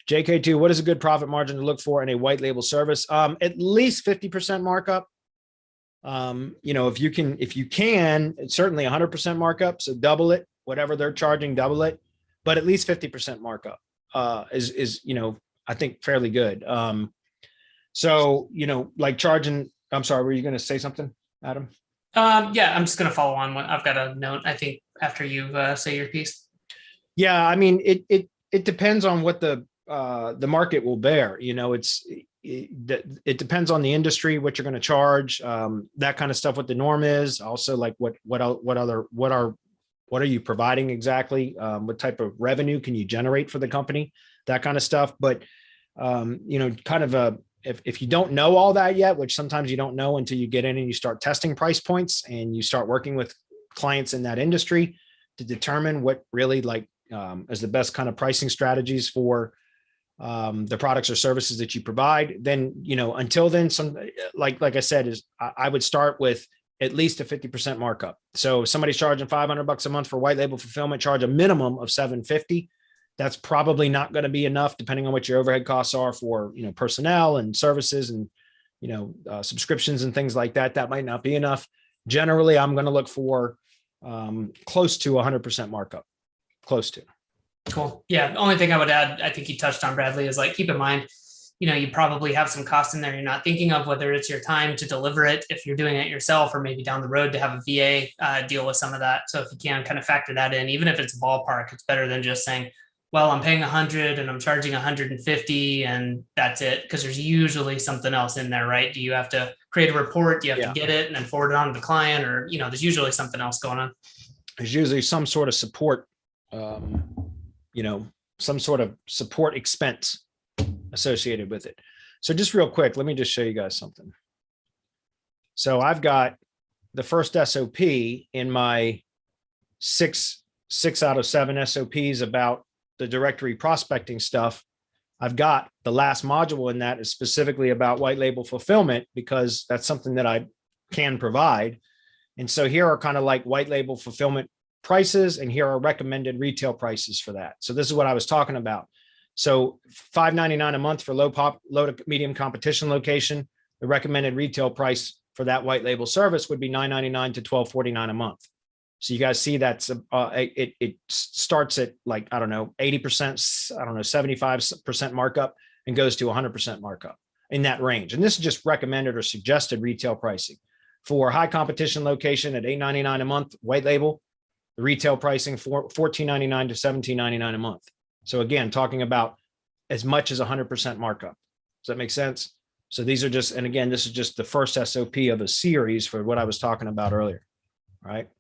JK2, what is a good profit margin to look for in a white label service? At least 50% markup. If you can, it's certainly 100% markup. So double it, whatever they're charging, double it, but at least 50% markup is I think fairly good. Like charging, I'm sorry, were you going to say something, Adam? Yeah, I'm just going to follow on. I've got a note, I think, after you say your piece. Yeah, I mean, it depends on what the market will bear. It depends on the industry, what you're going to charge, that kind of stuff, what the norm is. Also, like what are you providing exactly? What type of revenue can you generate for the company? That kind of stuff. But if you don't know all that yet, which sometimes you don't know until you get in and you start testing price points and you start working with clients in that industry to determine what really is the best kind of pricing strategies for the products or services that you provide, then, until then, like I said, I would start with at least a 50% markup. So if somebody's charging $500 a month for white label fulfillment, charge a minimum of $750. That's probably not going to be enough, depending on what your overhead costs are for, personnel and services and, subscriptions and things like that. That might not be enough. Generally, I'm going to look for close to 100% markup, close to. Cool. Yeah. The only thing I would add, I think you touched on, Bradley, is keep in mind, you probably have some costs in there you're not thinking of, whether it's your time to deliver it, if you're doing it yourself, or maybe down the road to have a VA deal with some of that. So if you can kind of factor that in, even if it's ballpark, it's better than just saying, well, I'm paying 100 and I'm charging 150 and that's it. Because there's usually something else in there, right? Do you have to create a report? Do you have to get it and then forward it on to the client? Or, there's usually something else going on. There's usually some sort of support, some sort of support expense associated with it. So just real quick, let me just show you guys something. So I've got the first SOP in my six out of 7 SOPs about the directory prospecting stuff. I've got the last module in that is specifically about white label fulfillment, because that's something that I can provide. And so here are kind of like white label fulfillment prices, and here are recommended retail prices for that. So this is what I was talking about. So $5.99 a month for low to medium competition location. The recommended retail price for that white label service would be $9.99 to $12.49 a month. So you guys see that's it starts at 80%, 75% markup and goes to 100% markup in that range. And this is just recommended or suggested retail pricing for high competition location at $8.99 a month white label. The retail pricing for $14.99 to $17.99 a month. So again, talking about as much as 100% markup. Does that make sense? So these are just, and again, this is just the first SOP of a series for what I was talking about earlier. All right.